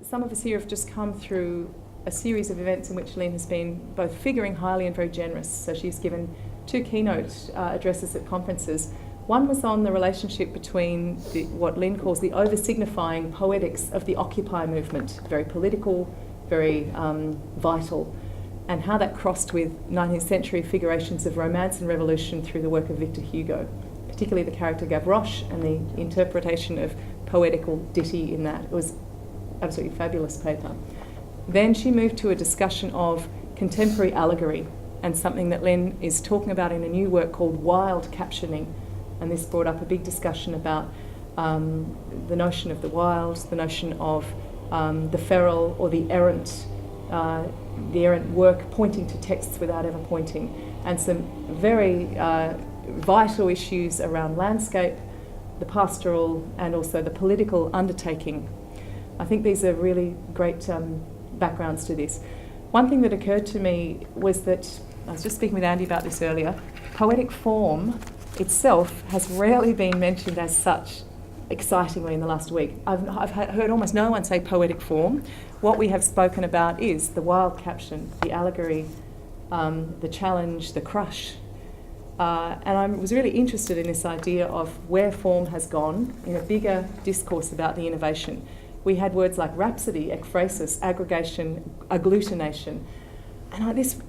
some of us here have just come through a series of events in which Lyn has been both figuring highly and very generous. So she's given 2 keynote addresses at conferences. One was on the relationship between what Lyn calls the over-signifying poetics of the Occupy movement, very political, very vital, and how that crossed with 19th century figurations of romance and revolution through the work of Victor Hugo, particularly the character Gavroche and the interpretation of poetical ditty in that. It was absolutely fabulous paper. Then she moved to a discussion of contemporary allegory and something that Lyn is talking about in a new work called wild captioning. And this brought up a big discussion about the notion of the wild, the notion of the feral or the errant work pointing to texts without ever pointing, and some very vital issues around landscape, the pastoral, and also the political undertaking. I think these are really great backgrounds to this. One thing that occurred to me was that, I was just speaking with Andy about this earlier, poetic form itself has rarely been mentioned as such excitingly in the last week. I've heard almost no one say poetic form. What we have spoken about is the wild caption, the allegory, the challenge, the crush. And I was really interested in this idea of where form has gone in a bigger discourse about the innovation. We had words like rhapsody, ekphrasis, aggregation, agglutination. And this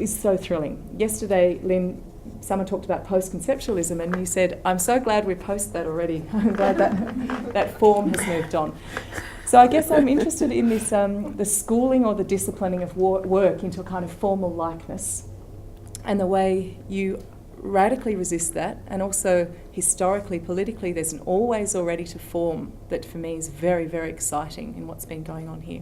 is so thrilling. Yesterday, Lyn, someone talked about post-conceptualism, and you said, I'm so glad we're post that already. I'm glad that form has moved on. So I guess I'm interested in this, the schooling or the disciplining of work into a kind of formal likeness, and the way you radically resist that, and also historically, politically, there's an always already to form that for me is very, very exciting in what's been going on here.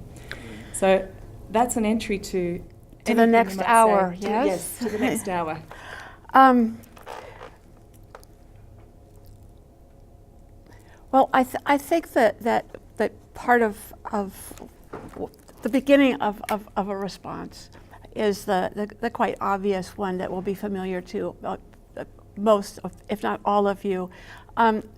So that's an entry to the next hour, yes? Yes, to the next hour. Well, I think that part of the beginning of a response is the quite obvious one that will be familiar to most, if not all of you,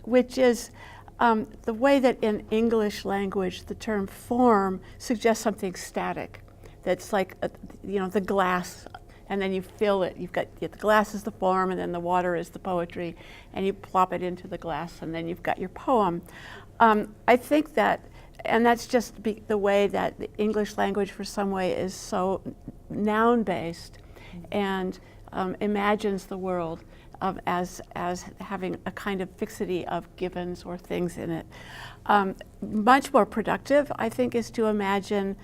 which is the way that in English language the term form suggests something static. That's like, the glass, and then you fill it. The glass is the form, and then the water is the poetry, and you plop it into the glass, and then you've got your poem. I think that, and that's just the way that the English language for some way is so noun-based and imagines the world as having a kind of fixity of givens or things in it. Much more productive, I think, is to imagine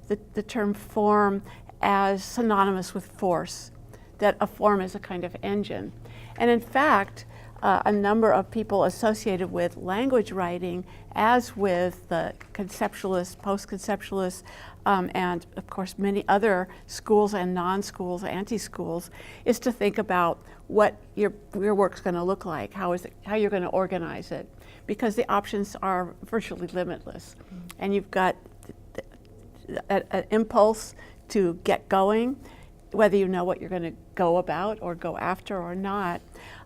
the term form as synonymous with force, that a form is a kind of engine. And in fact, a number of people associated with language writing, as with the conceptualists, post-conceptualists, and of course many other schools and non-schools, anti-schools, is to think about what your work's going to look like, how you're going to organize it, because the options are virtually limitless. And you've got an impulse to get going, whether you know what you're going to go about or go after or not.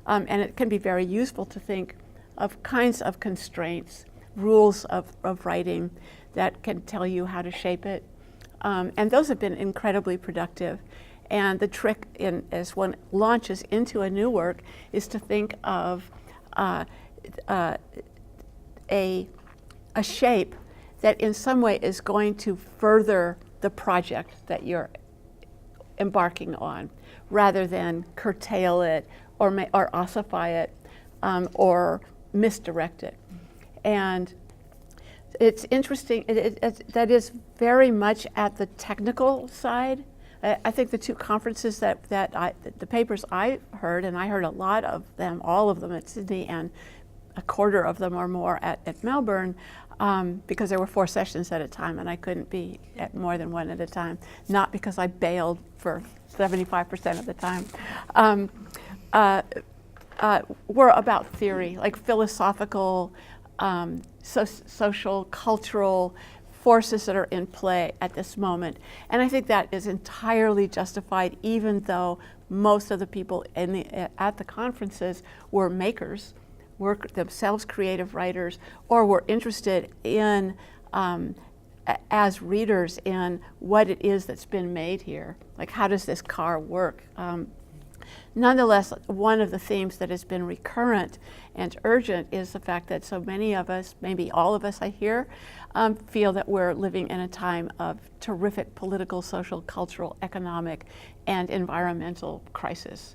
And it can be very useful to think of kinds of constraints, rules of writing that can tell you how to shape it. And those have been incredibly productive. And the trick, as one launches into a new work, is to think of a shape that in some way is going to further the project that you're embarking on, rather than curtail it or ossify it or misdirect it. And it's interesting, that is very much at the technical side. I think the 2 conferences the papers I heard, and I heard a lot of them, all of them at Sydney, and a quarter of them or more at Melbourne, because there were 4 sessions at a time, and I couldn't be at more than one at a time, not because I bailed for 75% of the time, were about theory, like philosophical, social, cultural forces that are in play at this moment. And I think that is entirely justified, even though most of the people at the conferences were makers, were themselves creative writers, or were interested in as readers in what it is that's been made here. Like, how does this car work? Nonetheless, one of the themes that has been recurrent and urgent is the fact that so many of us, maybe all of us I hear, feel that we're living in a time of terrific political, social, cultural, economic, and environmental crisis.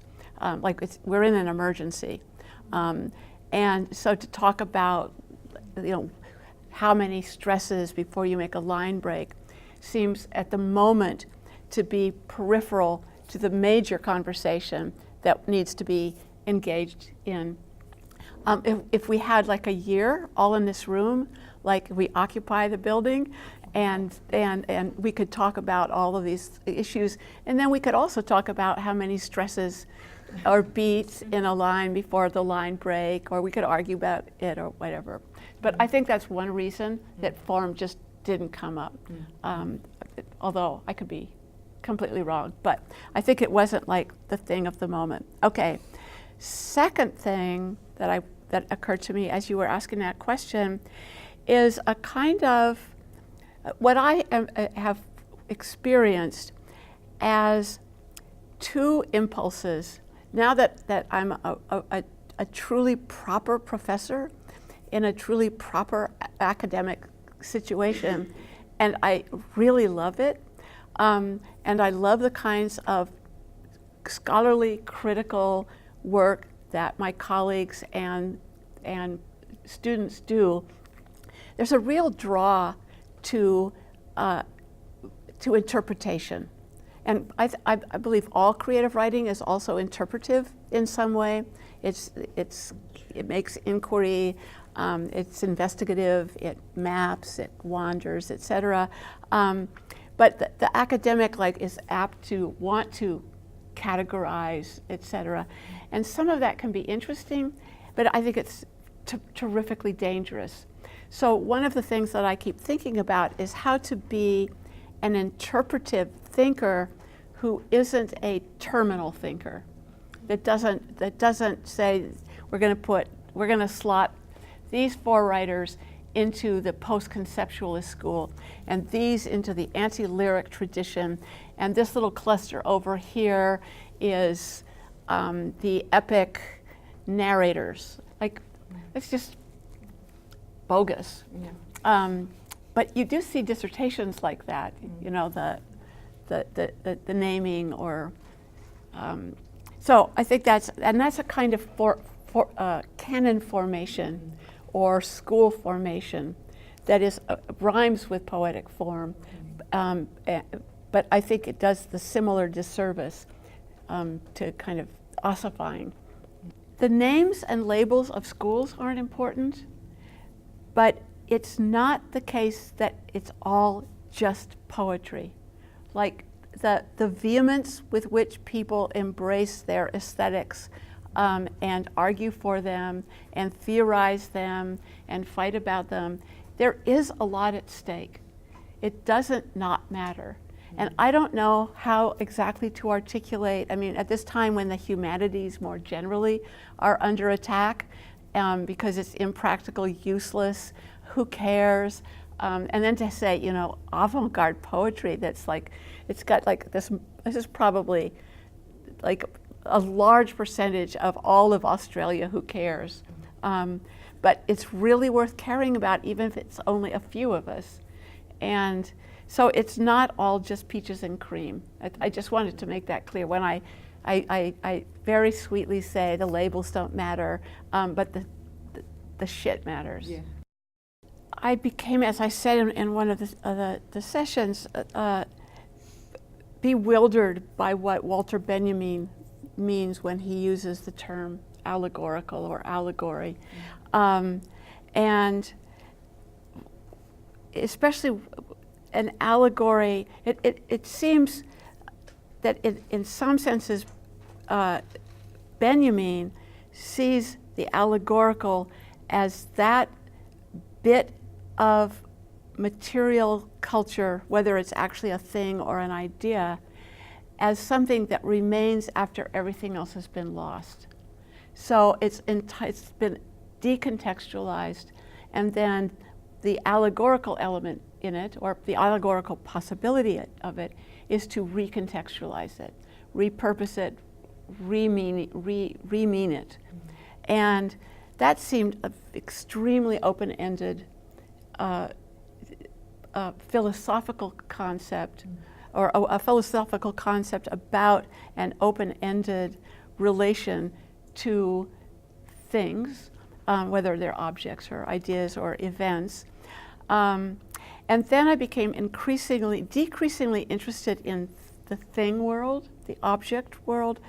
We're in an emergency. And so to talk about, how many stresses before you make a line break seems at the moment to be peripheral to the major conversation that needs to be engaged in. If we had like a year all in this room, like we occupy the building, and we could talk about all of these issues, and then we could also talk about how many stresses or beats in a line before the line break, or we could argue about it or whatever. But I think that's one reason that form just didn't come up, although I could be completely wrong, but I think it wasn't like the thing of the moment. Okay, second thing that occurred to me as you were asking that question is a kind of what I have experienced as two impulses. Now that I'm a truly proper professor in a truly proper academic situation, and I really love it. And I love the kinds of scholarly, critical work that my colleagues and students do. There's a real draw to interpretation. And I believe all creative writing is also interpretive in some way. It makes inquiry, it's investigative, it maps, it wanders, etc. But the academic is apt to want to categorize, etc. And some of that can be interesting, but I think it's terrifically dangerous. So one of the things that I keep thinking about is how to be an interpretive thinker who isn't a terminal thinker. That doesn't say we're going to slot these 4 writers into the post-conceptualist school, and these into the anti-lyric tradition, and this little cluster over here is the epic narrators. It's just bogus. Yeah. But you do see dissertations like that, the naming or. So I think that's a kind of canon formation or school formation that rhymes with poetic form, but I think it does the similar disservice to kind of ossifying. The names and labels of schools aren't important, but it's not the case that it's all just poetry. Like the vehemence with which people embrace their aesthetics and argue for them and theorize them and fight about them, there is a lot at stake. It doesn't not matter. And I don't know how exactly to articulate. I mean, at this time when the humanities more generally are under attack because it's impractical, useless, who cares? And then to say, avant-garde poetry that's it's got this is probably a large percentage of all of Australia who cares. But it's really worth caring about, even if it's only a few of us. And so it's not all just peaches and cream. I just wanted to make that clear. When I very sweetly say the labels don't matter, but the shit matters. Yeah. I became, as I said in one of the sessions, bewildered by what Walter Benjamin means when he uses the term allegorical or allegory. And especially an allegory, it seems that in some senses Benjamin sees the allegorical as that bit of material culture, whether it's actually a thing or an idea, as something that remains after everything else has been lost. So it's been decontextualized, and then the allegorical element in it, or the allegorical possibility of it, is to recontextualize it, repurpose it, remean it. And that seemed an extremely open-ended philosophical concept, or a philosophical concept about an open-ended relation to things, whether they're objects or ideas or events. And then I became decreasingly interested in the thing world, the object world,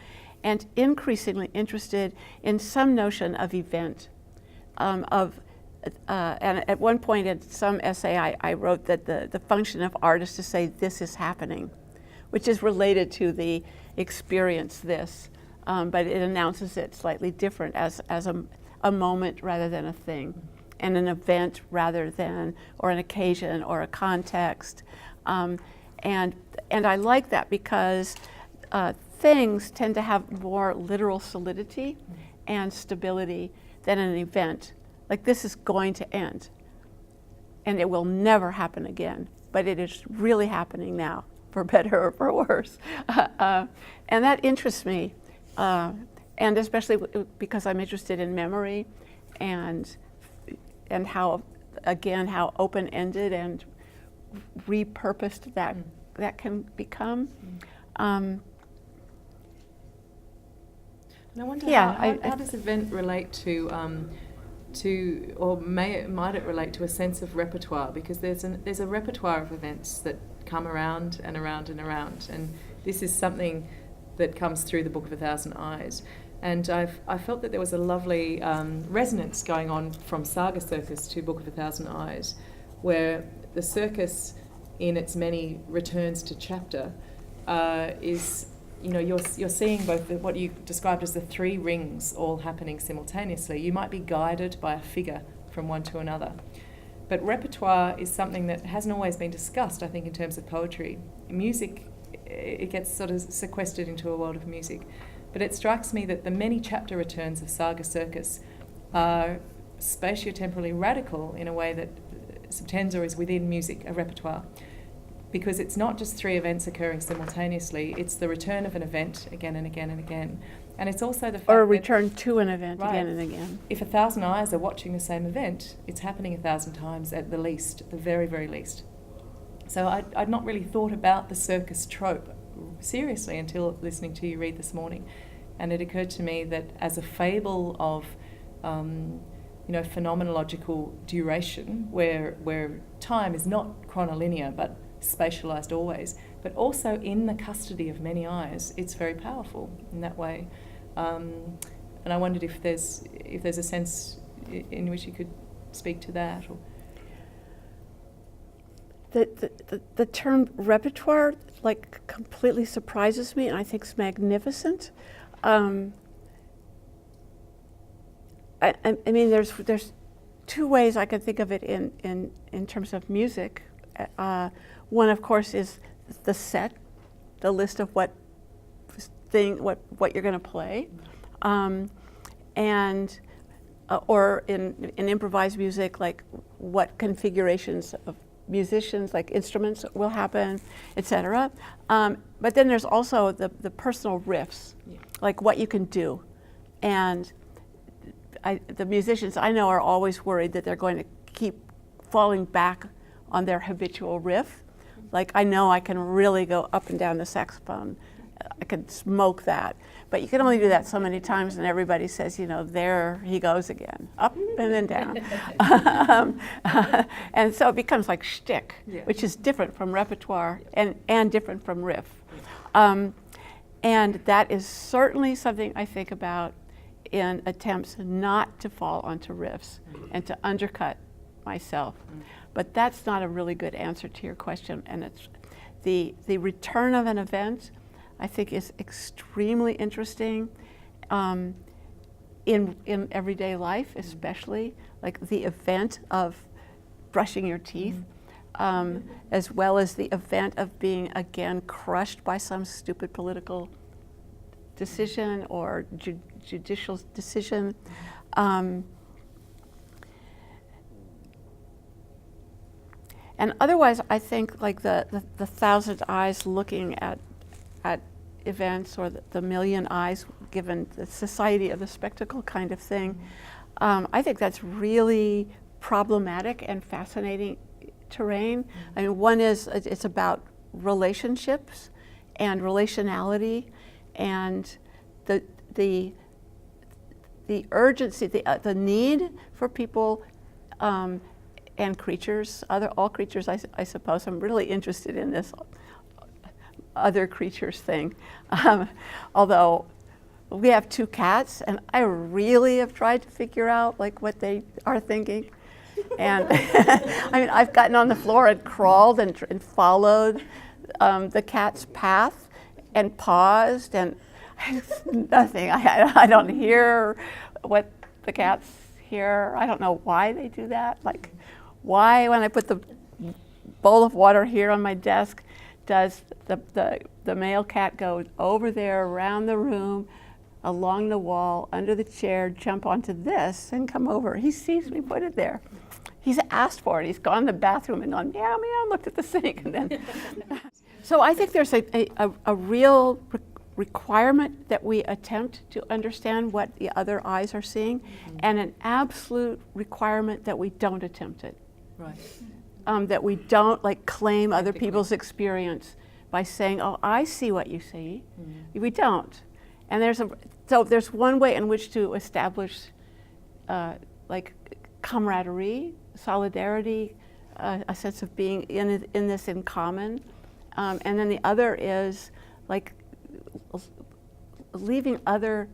and increasingly interested in some notion of event. And at one point in some essay I wrote that the function of art is to say this is happening, which is related to the experience this, but it announces it slightly different as a moment rather than a thing, and an event rather than, or an occasion or a context. And I like that because things tend to have more literal solidity and stability than an event. Like, this is going to end, and it will never happen again, but it is really happening now, for better or for worse. And that interests me, and especially because I'm interested in memory and how, again, how open-ended and repurposed that can become. And I wonder, how does event relate to or might it relate to a sense of repertoire? Because there's a repertoire of events that come around and around and around, and this is something that comes through the Book of a Thousand Eyes. And I felt that there was a lovely resonance going on from Saga Circus to Book of a Thousand Eyes, where the circus, in its many returns to chapter, is, you're seeing both what you described as the three rings all happening simultaneously. You might be guided by a figure from one to another. But repertoire is something that hasn't always been discussed, I think, in terms of poetry. Music, it gets sort of sequestered into a world of music. But it strikes me that the many chapter returns of Saga Circus are spatiotemporally radical in a way that Septenza is within music, a repertoire. Because it's not just three events occurring simultaneously, it's the return of an event again and again and again. And it's also the fact or a return to an event again and again. If 1,000 eyes are watching the same event, it's happening 1,000 times at the least, at the very, very least. So I'd not really thought about the circus trope seriously until listening to you read this morning. And it occurred to me that as a fable of phenomenological duration, where time is not chronolinear but spatialized always, but also in the custody of many eyes, it's very powerful in that way. And I wondered if there's a sense in which you could speak to that. Or the term repertoire completely surprises me, and I think it's magnificent. I mean, there's two ways I can think of it in terms of music. One, of course, is the set, the list of what you're going to play, and or in improvised music, like what configurations of musicians, like instruments, will happen, etc. But then there's also the personal riffs, like what you can do, and the musicians I know are always worried that they're going to keep falling back on their habitual riff. Like, I know I can really go up and down the saxophone. I can smoke that. But you can only do that so many times, and everybody says, there he goes again, up and then down. And so it becomes like shtick, which is different from repertoire and different from riff. And that is certainly something I think about in attempts not to fall onto riffs and to undercut myself. But that's not a really good answer to your question. And it's the return of an event, I think, is extremely interesting in everyday life, especially, like the event of brushing your teeth, as well as the event of being again crushed by some stupid political decision or judicial decision. And otherwise, I think like the thousand eyes looking at events, or the million eyes given the society of the spectacle kind of thing, I think that's really problematic and fascinating terrain. I mean, one is it's about relationships and relationality, and the urgency, the need for people and creatures, all creatures, I suppose. I'm really interested in this other creatures thing. Although we have 2 cats, and I really have tried to figure out like what they are thinking. And I mean, I've gotten on the floor and crawled and followed the cat's path and paused, and nothing. I don't hear what the cats hear. I don't know why they do that. Like, why when I put the bowl of water here on my desk, does the male cat go over there, around the room, along the wall, under the chair, jump onto this, and come over? He sees me put it there. He's asked for it. He's gone to the bathroom and gone, meow, meow, looked at the sink, and then. So I think there's a real requirement that we attempt to understand what the other eyes are seeing, and an absolute requirement that we don't attempt it. Right. That we don't like claim other people's experience by saying, oh, I see what you see. We don't. And there's one way in which to establish like camaraderie, solidarity, a sense of being in this in common. And then the other is like leaving other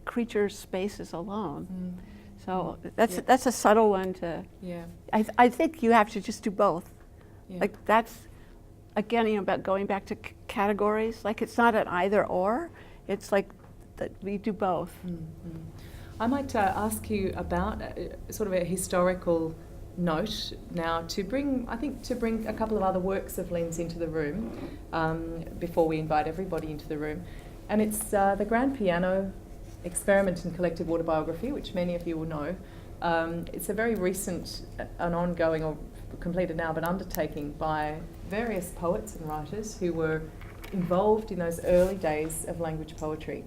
creatures' spaces alone. So that's a subtle one to. Yeah. I think you have to just do both. Yeah. Like that's, again, about going back to categories. Like it's not an either or. It's like that we do both. I might ask you about sort of a historical note now to bring a couple of other works of Lyn's into the room before we invite everybody into the room. And it's the Grand Piano Experiment in Collective Autobiography, which many of you will know. It's a very recent, an ongoing or completed now, but undertaking by various poets and writers who were involved in those early days of language poetry.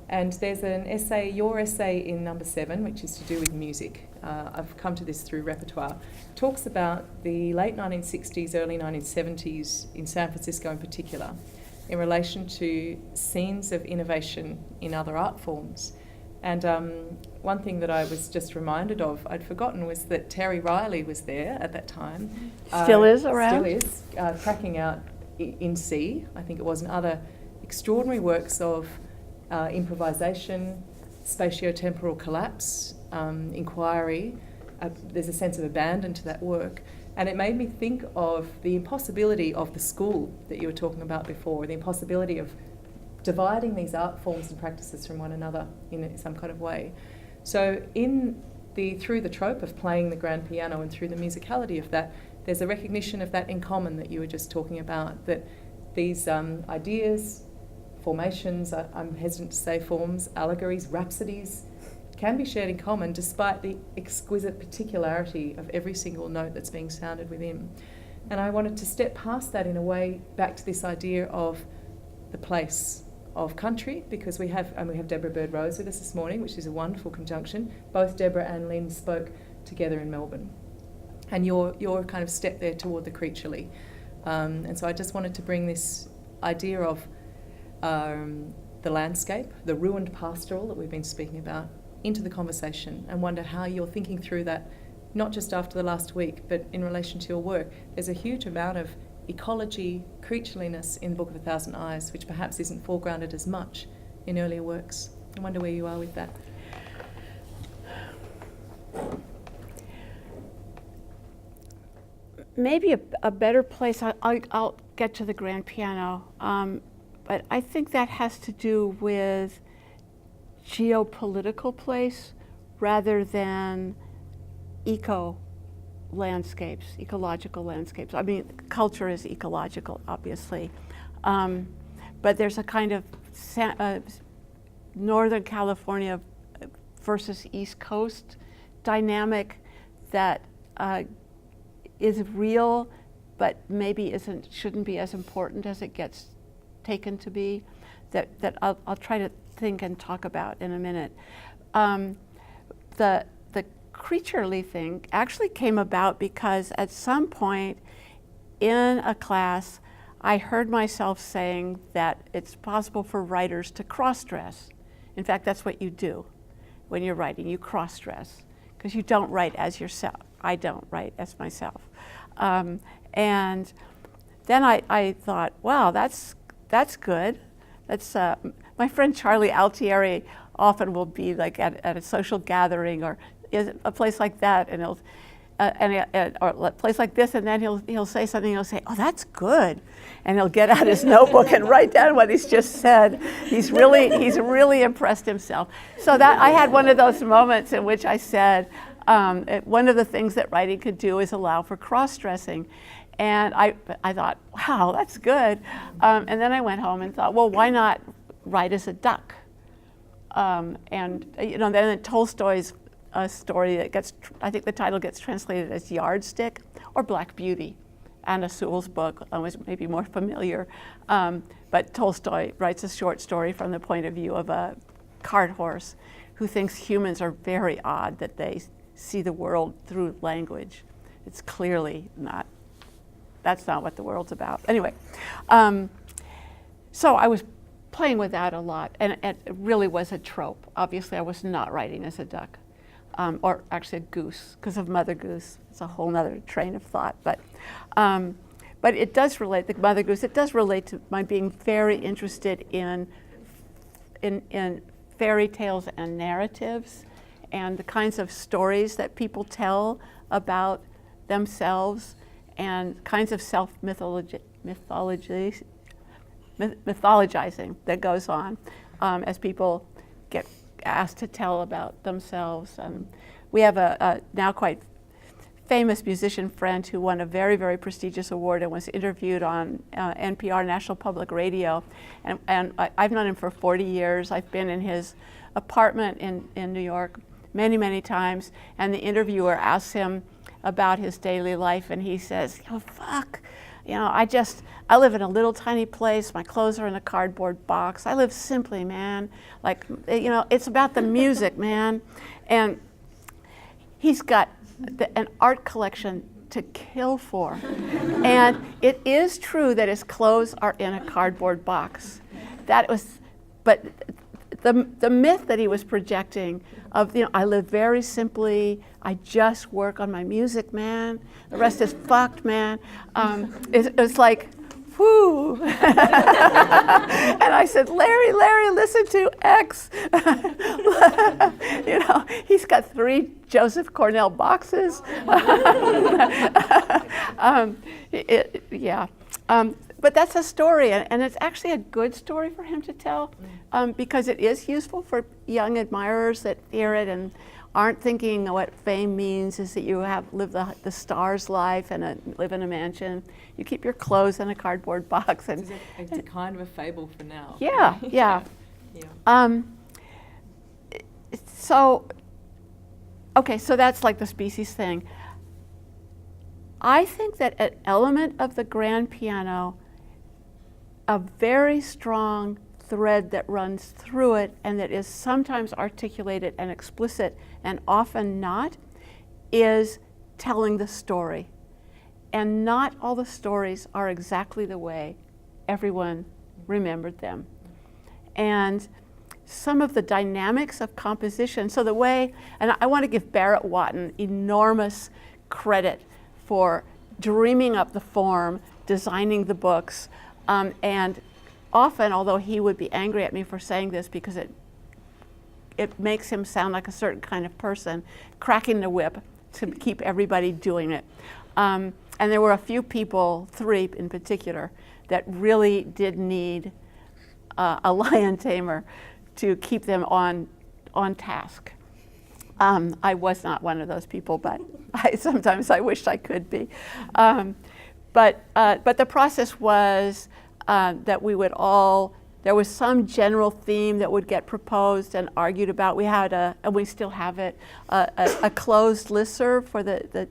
And there's an essay, your essay in number 7, which is to do with music. I've come to this through repertoire. Talks about the late 1960s, early 1970s in San Francisco in particular, in relation to scenes of innovation in other art forms. And one thing that I was just reminded of, I'd forgotten, was that Terry Riley was there at that time. Still is around. Still is, cracking out in C, I think it was, and other extraordinary works of improvisation, spatiotemporal collapse, inquiry. There's a sense of abandon to that work. And it made me think of the impossibility of the school that you were talking about before, the impossibility of dividing these art forms and practices from one another in some kind of way. So through the trope of playing the grand piano and through the musicality of that, there's a recognition of that in common that you were just talking about, that these ideas, formations, I'm hesitant to say forms, allegories, rhapsodies, can be shared in common despite the exquisite particularity of every single note that's being sounded within. And I wanted to step past that in a way back to this idea of the place of country, because we have Deborah Bird-Rose with us this morning, which is a wonderful conjunction. Both Deborah and Lyn spoke together in Melbourne. And your kind of step there toward the creaturely. And so I just wanted to bring this idea of the landscape, the ruined pastoral that we've been speaking about, into the conversation, and wonder how you're thinking through that, not just after the last week, but in relation to your work. There's a huge amount of ecology, creatureliness in the Book of 1,000 Eyes, which perhaps isn't foregrounded as much in earlier works. I wonder where you are with that. Maybe a better place, I'll get to the grand piano, but I think that has to do with geopolitical place rather than ecological landscapes. I mean, culture is ecological, obviously, but there's a kind of Northern California versus East Coast dynamic that is real but maybe shouldn't be as important as it gets taken to be, that I'll try to think and talk about in a minute. The creaturely thing actually came about because at some point in a class, I heard myself saying that it's possible for writers to cross-dress. In fact, that's what you do when you're writing. You cross-dress, because you don't write as yourself. I don't write as myself. And then I thought, wow, that's good. That's my friend Charlie Altieri often will be like at a social gathering or a place like that, and he'll or a place like this, and then he'll say something. He'll say, "Oh, that's good," and he'll get out his notebook and write down what he's just said. He's really impressed himself. So that I had one of those moments in which I said, one of the things that writing could do is allow for cross-dressing. And I thought, wow, that's good. And then I went home and thought, well, why not write as a duck? And then Tolstoy's story that I think the title gets translated as Yardstick or Black Beauty. Anna Sewell's book was maybe more familiar. But Tolstoy writes a short story from the point of view of a cart horse who thinks humans are very odd, that they see the world through language. It's clearly not. That's not what the world's about. Anyway, so I was playing with that a lot, and it really was a trope. Obviously, I was not writing as a duck, or actually a goose, because of Mother Goose. It's a whole other train of thought. But it does relate, the Mother Goose, it does relate to my being very interested in fairy tales and narratives, and the kinds of stories that people tell about themselves, and kinds of self-mythologizing that goes on as people get asked to tell about themselves. We have a now quite famous musician friend who won a very, very prestigious award and was interviewed on NPR, National Public Radio. And I've known him for 40 years. I've been in his apartment in New York many, many times. And the interviewer asks him about his daily life, and he says, fuck, I live in a little tiny place. My clothes are in a cardboard box. I live simply, man. Like, it's about the music, man. And he's got an art collection to kill for. And it is true that his clothes are in a cardboard box. But the myth that he was projecting of, I live very simply, I just work on my music, man. The rest is fucked, man. It's like, whoo. And I said, Larry, listen to X. He's got 3 Joseph Cornell boxes. But that's a story, and it's actually a good story for him to tell, because it is useful for young admirers that hear it and aren't thinking what fame means is that you live the star's life and live in a mansion. You keep your clothes in a cardboard box. And it's kind of a fable for now. Yeah. So that's like the species thing. I think that an element of the grand piano, a very strong thread that runs through it and that is sometimes articulated and explicit and often not, is telling the story. And not all the stories are exactly the way everyone remembered them. And some of the dynamics of composition, so the way, and I want to give Barrett Watten enormous credit for dreaming up the form, designing the books, and often, although he would be angry at me for saying this because it makes him sound like a certain kind of person, cracking the whip to keep everybody doing it. And there were a few people, 3 in particular, that really did need a lion tamer to keep them on task. I was not one of those people, but sometimes I wished I could be. But the process was that we would all, there was some general theme that would get proposed and argued about. We had and we still have it, a closed listserv for the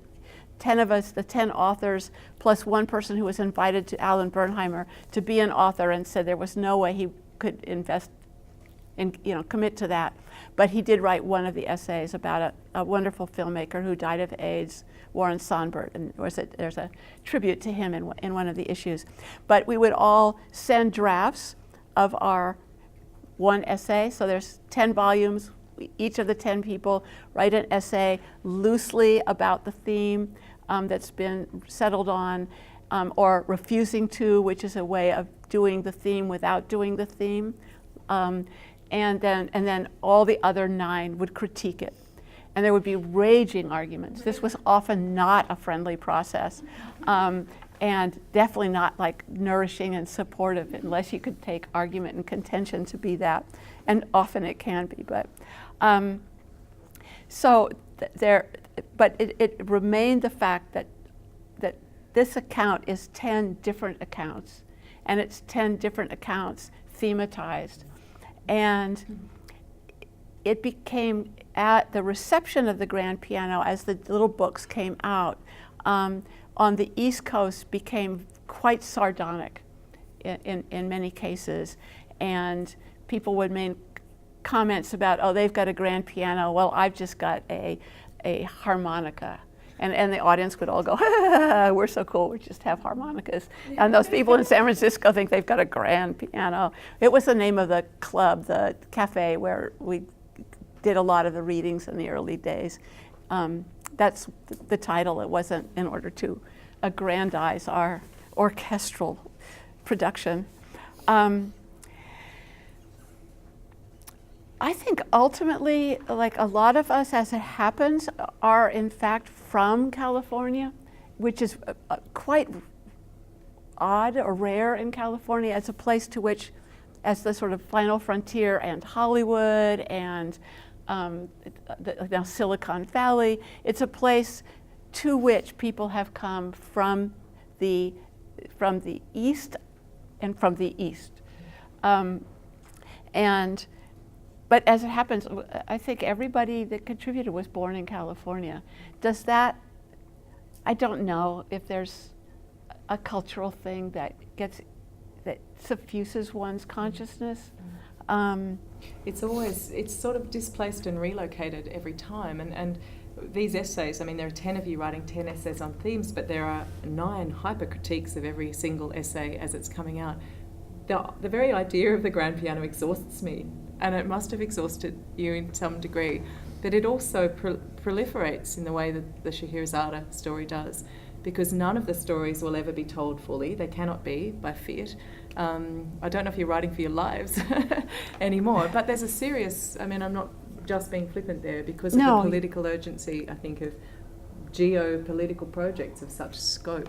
10 of us, the 10 authors, plus one person who was invited to Alan Bernheimer to be an author and said there was no way he could invest in, commit to that. But he did write one of the essays about a wonderful filmmaker who died of AIDS, Warren Sonbert, and there's a tribute to him in one of the issues. But we would all send drafts of our one essay, so there's 10 volumes. Each of the 10 people write an essay loosely about the theme that's been settled on, or refusing to, which is a way of doing the theme without doing the theme. And then all the other 9 would critique it. And there would be raging arguments. This was often not a friendly process, and definitely not like nourishing and supportive, unless you could take argument and contention to be that. And often it can be, but it remained the fact that this account is 10 different accounts, and it's 10 different accounts thematized. And it became, at the reception of the grand piano, as the little books came out, on the East Coast became quite sardonic in many cases. And people would make comments about, oh, they've got a grand piano, well, I've just got a harmonica. And the audience would all go, we're so cool, we just have harmonicas. And those people in San Francisco think they've got a grand piano. It was the name of the club, the cafe, where we did a lot of the readings in the early days. That's the title. It wasn't in order to aggrandize our orchestral production. I think ultimately, like a lot of us, as it happens, are in fact from California, which is quite odd or rare in California as a place to which, as the sort of final frontier, and Hollywood and now Silicon Valley, it's a place to which people have come from the East and from the East. But as it happens, I think everybody that contributed was born in California. Does that, I don't know if there's a cultural thing that suffuses one's consciousness. It's sort of displaced and relocated every time. And these essays, I mean, there are 10 of you writing 10 essays on themes, but there are 9 hyper-critiques of every single essay as it's coming out. The very idea of the grand piano exhausts me, and it must have exhausted you in some degree, but it also proliferates in the way that the Scheherazade story does, because none of the stories will ever be told fully. They cannot be by fiat. I don't know if you're writing for your lives anymore, but there's a serious, I mean, I'm not just being flippant there, because of the political urgency, I think, of geopolitical projects of such scope.